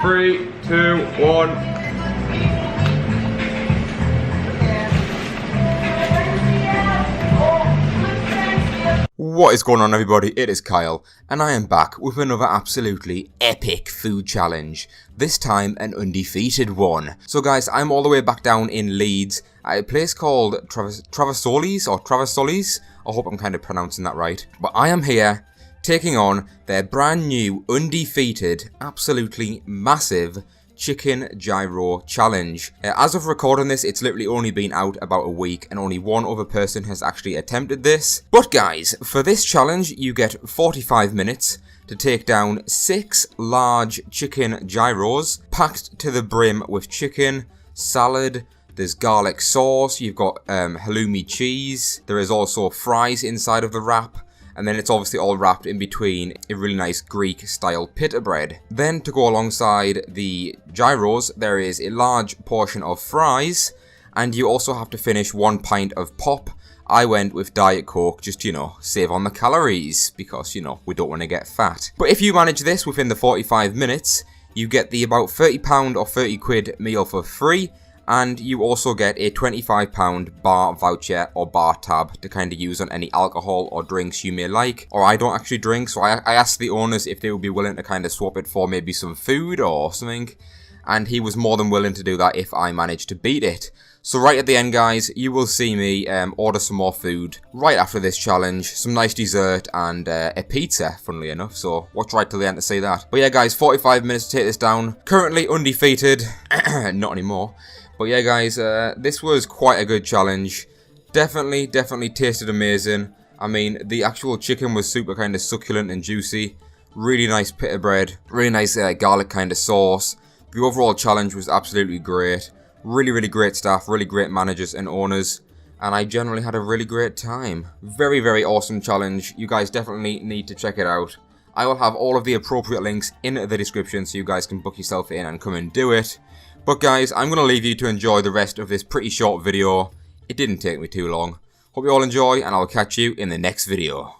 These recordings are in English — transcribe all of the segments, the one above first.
3, 2, 1. What is going on, everybody? It is Kyle, and I am back with another absolutely epic food challenge. This time, an undefeated one. So guys, I'm all the way back down in Leeds at a place called Tavassoli's. I hope I'm kind of pronouncing that right. But I am here, taking on their brand new, undefeated, absolutely massive Chicken Gyro challenge. As of recording this, it's literally only been out about a week and only one other person has actually attempted this. But guys, for this challenge you get 45 minutes to take down 6 large chicken gyros packed to the brim with chicken, salad, there's garlic sauce, you've got halloumi cheese, there is also fries inside of the wrap. And then it's obviously all wrapped in between a really nice Greek style pita bread. Then to go alongside the gyros, there is a large portion of fries. And you also have to finish 1 pint of pop. I went with Diet Coke, just, save on the calories. Because, we don't want to get fat. But if you manage this within the 45 minutes, you get the about £30 or 30 quid meal for free. And you also get a £25 bar voucher or bar tab to kind of use on any alcohol or drinks you may like. Or I don't actually drink, so I asked the owners if they would be willing to kind of swap it for maybe some food or something. And he was more than willing to do that if I managed to beat it. So right at the end, guys, you will see me order some more food right after this challenge. Some nice dessert and a pizza, funnily enough. So watch right till the end to see that. But yeah, guys, 45 minutes to take this down. Currently undefeated. Not anymore. But yeah, guys, this was quite a good challenge. Definitely tasted amazing. I mean, the actual chicken was super kind of succulent and juicy. Really nice pita bread. Really nice garlic kind of sauce. The overall challenge was absolutely great. Really great staff. Really great managers and owners. And I generally had a really great time. Very awesome challenge. You guys definitely need to check it out. I will have all of the appropriate links in the description so you guys can book yourself in and come and do it. But guys, I'm going to leave you to enjoy the rest of this pretty short video. It didn't take me too long. Hope you all enjoy, and I'll catch you in the next video.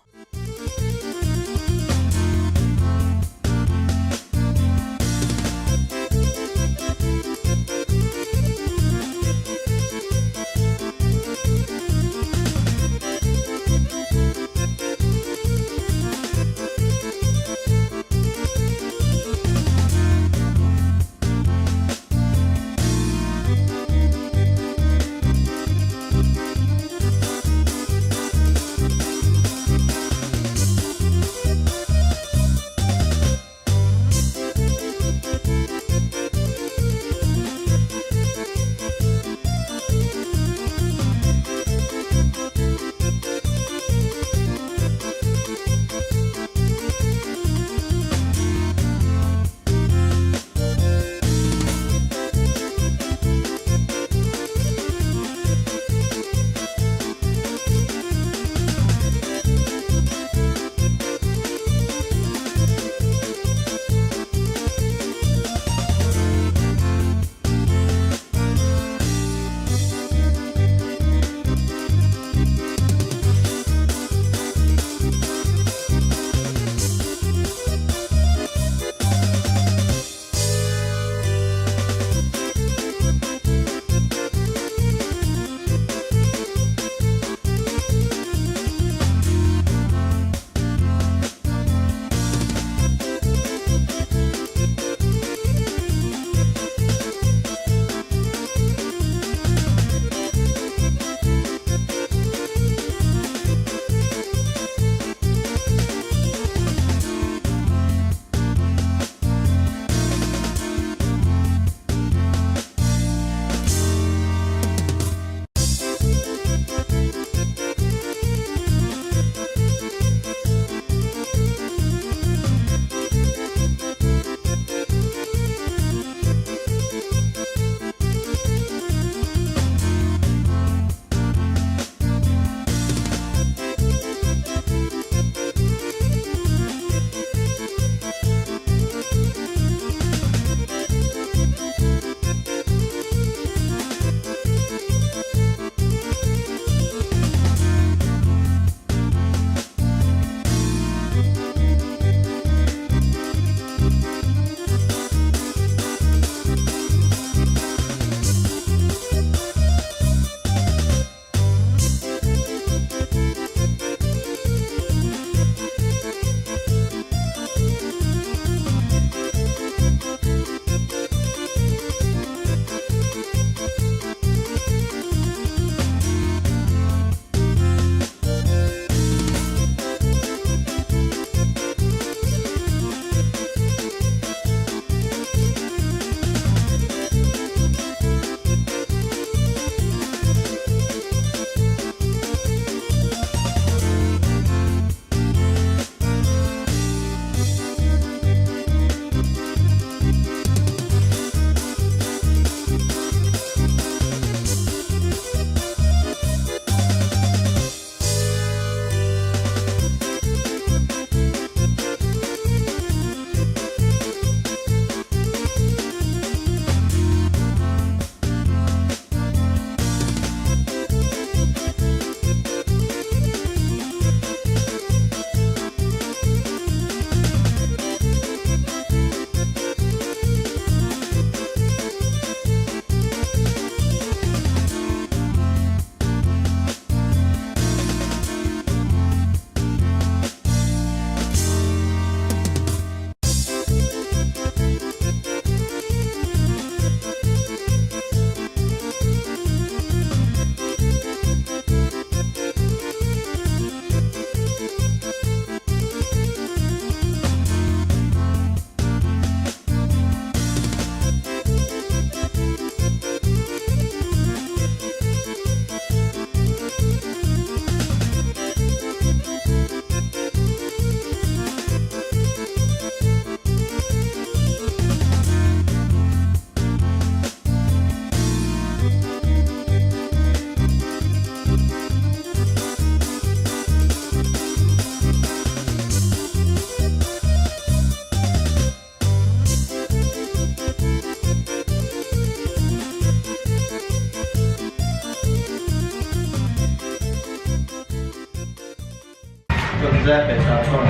Giuseppe, ciao.